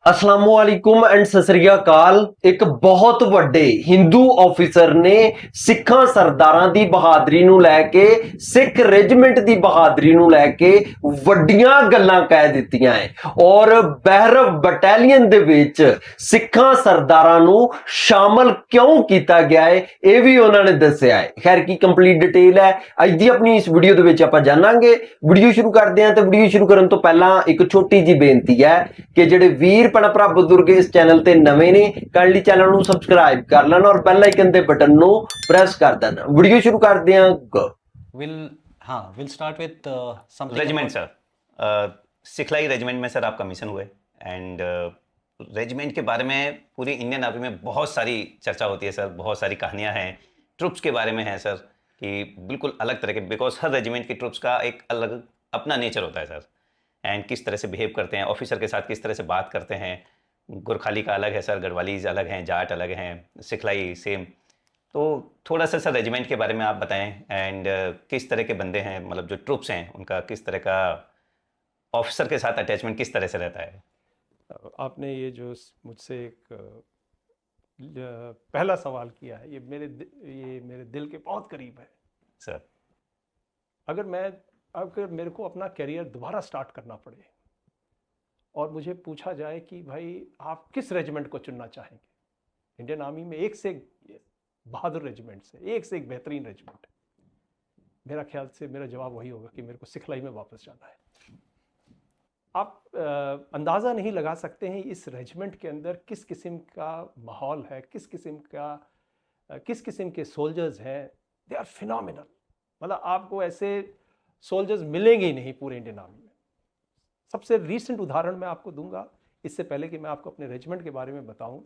असलामुअलैकुम and सत श्री अकाल। एक बहुत ਵੱਡੇ ਹਿੰਦੂ ਆਫੀਸਰ ਨੇ ਸਿੱਖਾਂ ਸਰਦਾਰਾਂ ਦੀ ਬਹਾਦਰੀ ਨੂੰ ਲੈ ਕੇ ਸਿੱਖ ਰੈਜੀਮੈਂਟ ਦੀ ਬਹਾਦਰੀ ਨੂੰ ਲੈ ਕੇ ਵੱਡੀਆਂ ਗੱਲਾਂ ਕਹਿ ਦਿੱਤੀਆਂ ਹੈ ਔਰ ਬਹਿਰਵ ਬਟਾਲੀਅਨ ਦੇ ਵਿੱਚ ਸਿੱਖਾਂ ਸਰਦਾਰਾਂ ਨੂੰ ਸ਼ਾਮਲ ਕਿਉਂ ਕੀਤਾ ਗਿਆ ਹੈ ਇਹ ਵੀ ਉਹਨਾਂ ਨੇ ਦੱਸਿਆ ਹੈ। ਖੈਰ ਕੀ ਕੰਪਲੀਟ ਡਿਟੇਲ ਹੈ ਅੱਜ ਦੀ ਆਪਣੀ ਇਸ ਵੀਡੀਓ ਦੇ ਵਿੱਚ ਆਪਾਂ ਜਾਣਾਂਗੇ। ਵੀਡੀਓ ਸ਼ੁਰੂ ਕਰਦੇ ਹਾਂ ਤੇ ਵੀਡੀਓ ਸ਼ੁਰੂ ਕਰਨ ਤੋਂ ਪਹਿਲਾਂ ਇੱਕ ਛੋਟੀ ਜੀ ਬੇਨਤੀ ਹੈ ਕਿ ਜਿਹੜੇ ਵੀਰ ਭੈਣ ਭਰਾ ਬਜ਼ੁਰਗ ਇਸ ਚੈਨਲ ਤੇ ਨਵੇਂ ਨੇ ਕਾਈਂਡਲੀ चैनल ਨੂੰ ਸਬਸਕ੍ਰਾਈਬ ਕਰ ਲੈਣ ਔਰ ਬੈਲ ਆਈਕਨ ਦੇ ਬਟਨ ਨੂੰ ਪ੍ਰੈਸ कर देना। वीडियो शुरू करते हैं। Will start with something regiment sir. सिखलाई रेजिमेंट में सर आप कमीशन हुए एंड रेजिमेंट के बारे में पूरी इंडियन आर्मी में बहुत सारी चर्चा होती है सर, बहुत सारी कहानियां हैं ट्रुप्स के बारे में हैं सर कि बिल्कुल अलग तरह के, बिकॉज हर रेजिमेंट की ट्रुप्स का एक अलग अपना नेचर होता है सर एंड किस तरह से बिहेव करते हैं, ऑफिसर के साथ किस तरह से बात करते हैं। गुरखाली का अलग है सर, गढ़वालीज अलग हैं, जाट अलग हैं, सिखलाई सेम। तो थोड़ा सा सर रेजिमेंट के बारे में आप बताएं एंड किस तरह के बंदे हैं, मतलब जो ट्रुप्स हैं उनका किस तरह का ऑफिसर के साथ अटैचमेंट किस तरह से रहता है। आपने ये जो मुझसे एक पहला सवाल किया है ये मेरे दिल के बहुत करीब है सर। अगर मेरे को अपना करियर दोबारा स्टार्ट करना पड़े और मुझे पूछा जाए कि भाई आप किस रेजिमेंट को चुनना चाहेंगे, इंडियन आर्मी में एक से एक बहादुर रेजिमेंट से एक बेहतरीन रेजिमेंट है, मेरा ख्याल से मेरा जवाब वही होगा कि मेरे को सिखलाई में वापस जाना है। आप अंदाज़ा नहीं लगा सकते हैं इस रेजिमेंट के अंदर किस किस्म का माहौल है, किस किस्म के सोल्जर्स हैं। They are phenomenal. मतलब आपको ऐसे सोल्जर्स मिलेंगे ही नहीं पूरे इंडियन आर्मी में। सबसे रीसेंट उदाहरण मैं आपको दूंगा, इससे पहले कि मैं आपको अपने रेजिमेंट के बारे में बताऊं।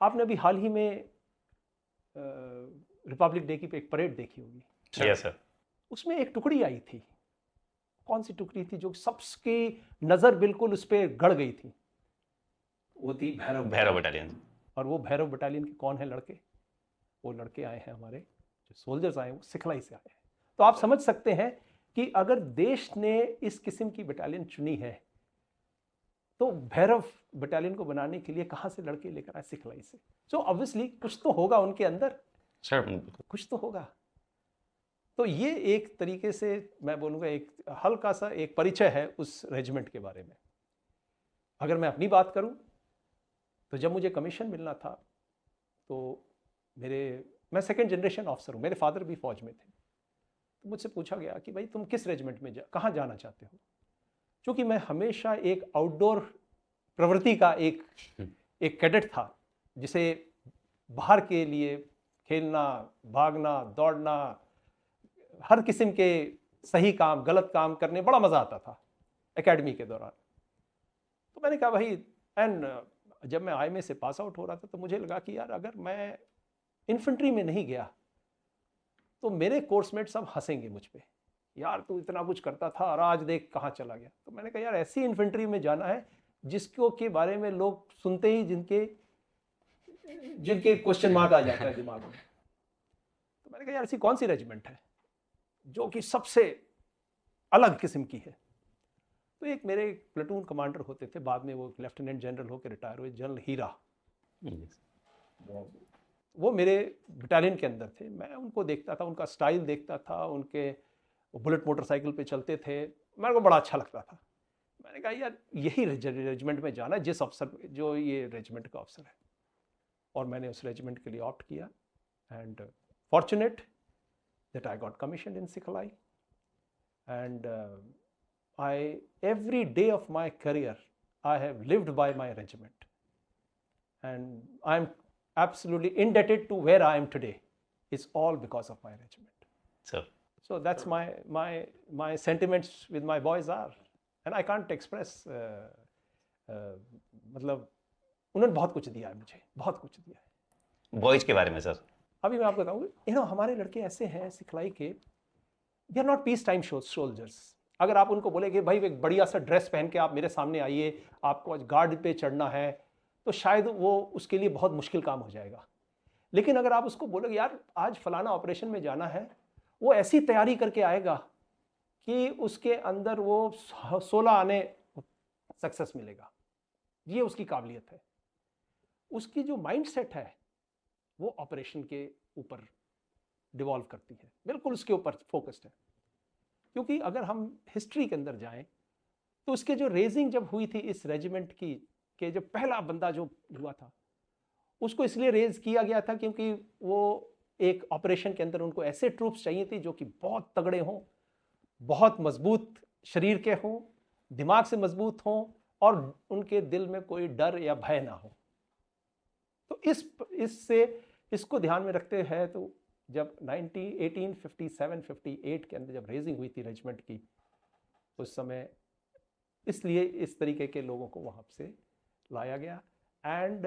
आपने अभी हाल ही में रिपब्लिक डे की एक परेड देखी होगी। Yes sir. उसमें एक टुकड़ी आई थी, कौन सी टुकड़ी थी जो सबकी नज़र बिल्कुल उस पर गड़ गई थी? वो थी भैरव बटालियन। और वो भैरव बटालियन के कौन है लड़के? वो लड़के आए हैं हमारे जो सोल्जर्स आए हैं वो सिखलाई से आए हैं। तो आप समझ सकते हैं कि अगर देश ने इस किस्म की बटालियन चुनी है तो भैरव बटालियन को बनाने के लिए कहाँ से लड़के लेकर आए? सिखलाई से। सो ऑब्वियसली कुछ तो होगा उनके अंदर सर, कुछ तो होगा। तो ये एक तरीके से मैं बोलूँगा एक हल्का सा एक परिचय है उस रेजिमेंट के बारे में। अगर मैं अपनी बात करूँ तो जब मुझे कमीशन मिलना था तो मैं सेकेंड जनरेशन ऑफिसर हूँ, मेरे फादर भी फौज में थे। तो मुझसे पूछा गया कि भाई तुम किस रेजिमेंट में कहाँ जाना चाहते हो? क्योंकि मैं हमेशा एक आउटडोर प्रवृत्ति का एक कैडेट था जिसे बाहर के लिए खेलना, भागना, दौड़ना, हर किस्म के सही काम गलत काम करने बड़ा मज़ा आता था एकेडमी के दौरान। तो मैंने कहा भाई, एंड जब मैं IMA से पास आउट हो रहा था तो मुझे लगा कि यार अगर मैं इन्फेंट्री में नहीं गया तो मेरे कोर्समेट सब हंसेंगे मुझ पे, यार तू इतना कुछ करता था और आज देख कहाँ चला गया। तो मैंने कहा यार ऐसी इन्फेंट्री में जाना है जिसको के बारे में लोग सुनते ही जिनके क्वेश्चन मार्क आ जाता है दिमाग में। तो मैंने कहा यार ऐसी कौन सी रेजिमेंट है जो कि सबसे अलग किस्म की है? तो एक मेरे प्लेटून कमांडर होते थे, बाद में वो लेफ्टिनेंट जनरल होकर रिटायर हुए, जनरल हीरा। वो मेरे बटालियन के अंदर थे। मैं उनको देखता था, उनका स्टाइल देखता था, उनके बुलेट मोटरसाइकिल पे चलते थे, मेरे को बड़ा अच्छा लगता था। मैंने कहा यार यही रेजिमेंट में जाना है जिस अफसर जो ये रेजिमेंट का अफसर है, और मैंने उस रेजिमेंट के लिए ऑप्ट किया। And fortunate that I got commission इन सिखलाई and every day of my career I have lived by my regiment and I am absolutely indebted to where I am today. It's all because of my regiment. So that's my sentiments with my boys are, and I can't express मतलब उन्होंने बहुत कुछ दिया है मुझे, बहुत कुछ दिया है। बॉयज के बारे में सर अभी मैं आपको बताऊँ, हमारे लड़के ऐसे हैं सिखलाई के, they are not peace time soldiers. अगर आप उनको बोले कि भाई एक बढ़िया सा ड्रेस पहन के आप मेरे सामने आइए, आपको आज गार्ड पे चढ़ना है, तो शायद वो उसके लिए बहुत मुश्किल काम हो जाएगा। लेकिन अगर आप उसको बोलोगे यार आज फलाना ऑपरेशन में जाना है, वो ऐसी तैयारी करके आएगा कि उसके अंदर वो 16 आने सक्सेस मिलेगा। ये उसकी काबिलियत है। उसकी जो माइंड सेट है वो ऑपरेशन के ऊपर डिवॉल्व करती है, बिल्कुल उसके ऊपर फोकस्ड है। क्योंकि अगर हम हिस्ट्री के अंदर जाएं तो उसके जो रेजिंग जब हुई थी इस रेजिमेंट की, के जो पहला बंदा जो हुआ था उसको इसलिए रेज किया गया था क्योंकि वो एक ऑपरेशन के अंदर उनको ऐसे ट्रूप्स चाहिए थे जो कि बहुत तगड़े हों, बहुत मजबूत शरीर के हों, दिमाग से मजबूत हों और उनके दिल में कोई डर या भय ना हो। तो इससे इसको ध्यान में रखते हैं तो जब 1857-58 के अंदर जब रेजिंग हुई थी रेजिमेंट की, उस समय इसलिए इस तरीके के लोगों को वहाँ से लाया गया। एंड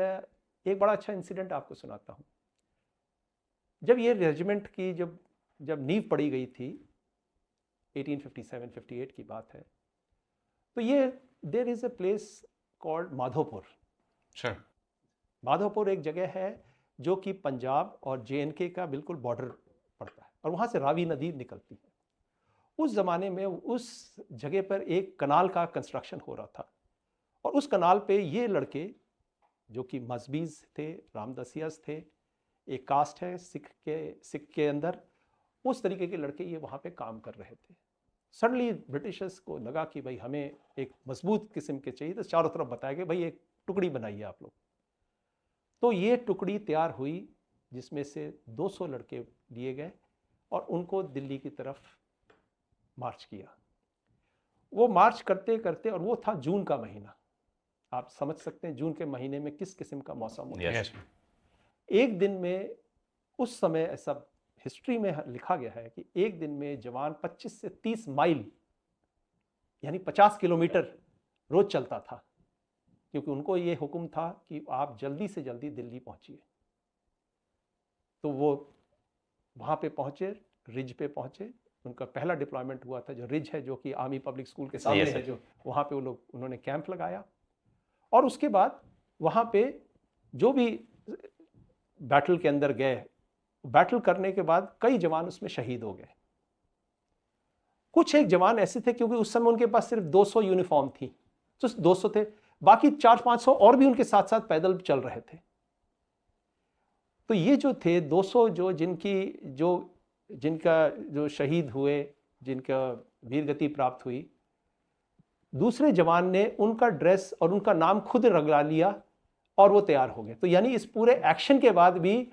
एक बड़ा अच्छा इंसिडेंट आपको सुनाता हूँ। जब ये रेजिमेंट की जब नींव पड़ी गई थी, 1857-58 की बात है, तो ये there is a place called Madhopur. Sure. Madhopur एक जगह है जो कि पंजाब और JNK का बिल्कुल बॉर्डर पड़ता है और वहाँ से रावी नदी निकलती है। उस ज़माने में उस जगह पर एक कनाल का कंस्ट्रक्शन हो रहा था और उस कनाल पे ये लड़के जो कि मजहबीज थे, रामदासियास थे, एक कास्ट है सिख के अंदर, उस तरीके के लड़के ये वहाँ पे काम कर रहे थे। सडनली ब्रिटिशर्स को लगा कि भाई हमें एक मजबूत किस्म के चाहिए, तो चारों तरफ बताया गया भाई एक टुकड़ी बनाइए आप लोग। तो ये टुकड़ी तैयार हुई जिसमें से 200 लड़के लिए गए और उनको दिल्ली की तरफ मार्च किया। वो मार्च करते करते, और वो था जून का महीना, आप समझ सकते हैं जून के महीने में किस किस्म का मौसम होता है। Yes. एक दिन में, उस समय ऐसा हिस्ट्री में लिखा गया है कि एक दिन में जवान 25 से 30 माइल यानी 50 किलोमीटर रोज चलता था, क्योंकि उनको ये हुक्म था कि आप जल्दी से जल्दी दिल्ली पहुंचिए। तो वो वहाँ पे पहुँचे, रिज पे पहुँचे। उनका पहला डिप्लॉयमेंट हुआ था जो रिज है, जो कि आर्मी पब्लिक स्कूल के सामने Yes, है, sir. जो वहाँ पे उन्होंने कैंप लगाया। और उसके बाद वहाँ पे जो भी बैटल के अंदर गए, बैटल करने के बाद कई जवान उसमें शहीद हो गए। कुछ एक जवान ऐसे थे क्योंकि उस समय उनके पास सिर्फ 200 यूनिफॉर्म थी, तो 200 थे, बाकी 400-500 और भी उनके साथ साथ पैदल चल रहे थे। तो ये जो थे 200 जिनका जो शहीद हुए, जिनका वीरगति प्राप्त हुई, दूसरे जवान ने उनका ड्रेस और उनका नाम खुद रगला लिया और वो तैयार हो गए। तो यानी इस पूरे एक्शन के बाद भी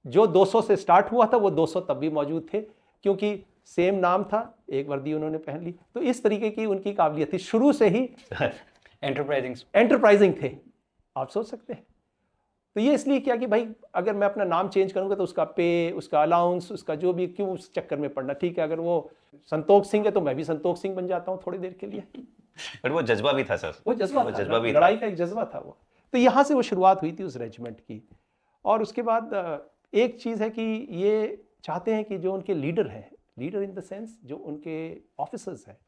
जो 200 से स्टार्ट हुआ था वो 200 तब भी मौजूद थे, क्योंकि सेम नाम था, एक वर्दी उन्होंने पहन ली। तो इस तरीके की उनकी काबिलियत थी, शुरू से ही एंटरप्राइजिंग थे, आप सोच सकते हैं। तो ये इसलिए किया कि भाई अगर मैं अपना नाम चेंज करूंगा तो उसका पे, उसका अलाउंस, उसका जो भी, क्यों उस चक्कर में पड़ना। ठीक है, अगर वो संतोख सिंह है तो मैं भी संतोख सिंह बन जाता हूँ थोड़ी देर के लिए। बट वो जज्बा भी था सर, वो जज्बा वो था, जज्बा भी था। लड़ाई का एक जज्बा था वो। तो यहाँ से वो शुरुआत हुई थी उस रेजिमेंट की। और उसके बाद एक चीज़ है कि ये चाहते हैं कि जो उनके लीडर हैं, लीडर इन द सेंस जो उनके ऑफिसर्स हैं,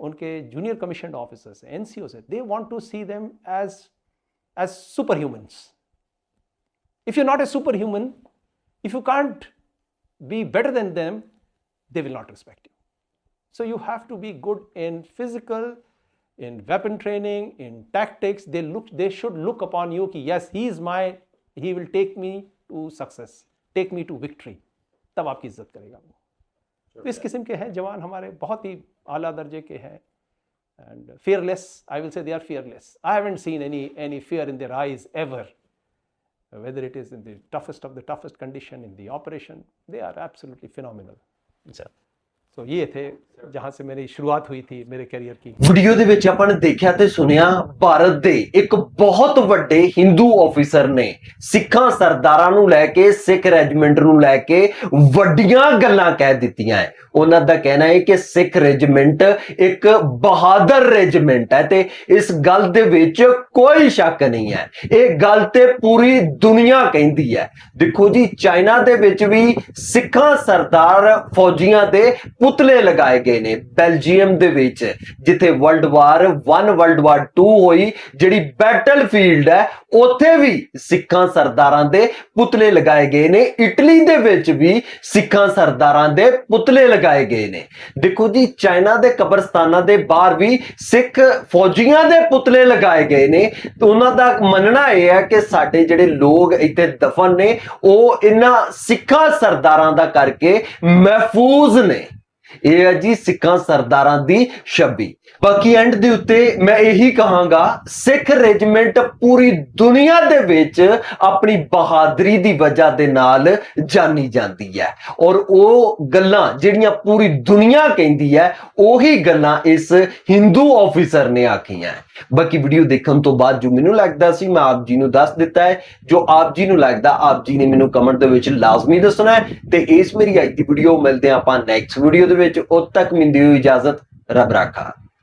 उनके जूनियर कमीशन ऑफिसर्स हैं, NCOs हैं, they want to see them as super humans. If you're not a superhuman, if you can't be better than them, they will not respect you. So you have to be good in physical, in weapon training, in tactics. They should look upon you कि yes, he will take me to success, take me to victory. तब आपकी इज्जत करेगा वो। तो इस किस्म के हैं जवान हमारे, बहुत ही आला दर्जे के हैं। And fearless, I will say they are fearless. I haven't seen any fear in their eyes ever. Whether it is in the toughest of the toughest condition, in the operation, they are absolutely phenomenal. Sir So ये थे जहाँ से मेरी शुरुआत हुई थी मेरे career की। ਵੀਡੀਓ ਦੇ ਵਿੱਚ ਆਪਾਂ ਨੇ ਦੇਖਿਆ ਤੇ ਸੁਣਿਆ, ਭਾਰਤ ਦੇ ਇੱਕ ਬਹੁਤ ਵੱਡੇ ਹਿੰਦੂ ਆਫੀਸਰ ਨੇ ਸਿੱਖਾਂ ਸਰਦਾਰਾਂ ਨੂੰ ਲੈ ਕੇ, ਸਿੱਖ ਰੈਜੀਮੈਂਟ ਨੂੰ ਲੈ ਕੇ ਵੱਡੀਆਂ ਗੱਲਾਂ ਕਹਿ ਦਿੱਤੀਆਂ ਹੈ। ਉਹਨਾਂ ਦਾ ਕਹਿਣਾ ਹੈ ਕਿ ਸਿੱਖ ਰੈਜੀਮੈਂਟ ਇੱਕ ਬਹਾਦਰ ਰੈਜੀਮੈਂਟ ਹੈ ਤੇ ਇਸ ਗੱਲ ਦੇ ਵਿੱਚ ਕੋਈ ਸ਼ੱਕ ਨਹੀਂ ਹੈ। ਇਹ ਗੱਲ ਤੇ ਪੂਰੀ ਦੁਨੀਆ ਕਹਿੰਦੀ ਹੈ। ਦੇਖੋ ਜੀ, ਚਾਈਨਾ ਦੇ ਵਿੱਚ ਵੀ ਸਿੱਖਾਂ ਸਰਦਾਰ ਫੌਜੀਆਂ ਦੇ ਪੁਤਲੇ ਲਗਾਏ ਗਏ ਨੇ ਬੈਲਜੀਅਮ ਦੇ ਵਿੱਚ, ਜਿੱਥੇ ਵਰਲਡ ਵਾਰ 1 ਵਰਲਡ ਵਾਰ 2 ਹੋਈ, ਜਿਹੜੀ ਬੈਟਲਫੀਲਡ ਹੈ ਉੱਥੇ ਵੀ ਸਿੱਖਾਂ ਸਰਦਾਰਾਂ ਦੇ ਪੁਤਲੇ ਲਗਾਏ ਗਏ ਨੇ। ਇਟਲੀ ਦੇ ਵਿੱਚ ਵੀ ਸਿੱਖਾਂ ਸਰਦਾਰਾਂ ਦੇ ਪੁਤਲੇ ਲਗਾਏ ਗਏ ਨੇ। ਦੇਖੋ ਜੀ, ਚਾਈਨਾ ਦੇ ਕਬਰਸਤਾਨਾਂ ਦੇ ਬਾਹਰ ਵੀ ਸਿੱਖ ਫੌਜੀਆਂ ਦੇ ਪੁਤਲੇ ਲਗਾਏ ਗਏ ਨੇ। ਤੇ ਉਹਨਾਂ ਦਾ ਮੰਨਣਾ ਇਹ ਹੈ ਕਿ ਸਾਡੇ ਜਿਹੜੇ ਲੋਕ ਇੱਥੇ ਦਫਨ ਨੇ ਉਹ ਇਹਨਾਂ ਸਿੱਖਾਂ ਸਰਦਾਰਾਂ ਦਾ ਕਰਕੇ ਮਹਿਫੂਜ਼ ਨੇ। ਇਹ ਹੈ ਜੀ ਸਿੱਖਾਂ ਸਰਦਾਰਾਂ ਦੀ ਛਵੀ। ਬਾਕੀ ਐਂਡ ਦੇ ਉੱਤੇ ਮੈਂ ਇਹੀ ਕਹਾਂਗਾ, ਸਿੱਖ ਰੈਜੀਮੈਂਟ ਪੂਰੀ ਦੁਨੀਆ ਦੇ ਵਿੱਚ ਆਪਣੀ ਬਹਾਦਰੀ ਦੀ ਵਜ੍ਹਾ ਦੇ ਨਾਲ ਜਾਣੀ ਜਾਂਦੀ ਹੈ, ਔਰ ਉਹ ਗੱਲਾਂ ਜਿਹੜੀਆਂ ਪੂਰੀ ਦੁਨੀਆ ਕਹਿੰਦੀ ਹੈ ਉਹੀ ਗੱਲਾਂ ਇਸ ਹਿੰਦੂ ਆਫੀਸਰ ਨੇ ਆਖੀਆਂ। ਬਾਕੀ ਵੀਡੀਓ ਦੇਖਣ ਤੋਂ ਬਾਅਦ ਜੋ ਮੈਨੂੰ ਲੱਗਦਾ ਸੀ ਮੈਂ ਆਪ ਜੀ ਨੂੰ ਦੱਸ ਦਿੱਤਾ ਹੈ। ਜੋ ਆਪ ਜੀ ਨੂੰ ਲੱਗਦਾ ਆਪ ਜੀ ਨੇ ਮੈਨੂੰ ਕਮੈਂਟ ਦੇ ਵਿੱਚ ਲਾਜ਼ਮੀ ਦੱਸਣਾ ਹੈ। ਤੇ ਇਸ ਮੇਰੀ ਅੱਜ ਦੀ ਵੀਡੀਓ ਮਿਲਦੇ ਆਪਾਂ ਨੈਕਸਟ ਵੀਡੀਓ ਦੇ ਵਿੱਚ। ਉਦ ਤੱਕ ਮੈਨੂੰ ਦਿਓ ਇਜਾਜ਼ਤ, ਰੱਬ ਰਾਖਾ।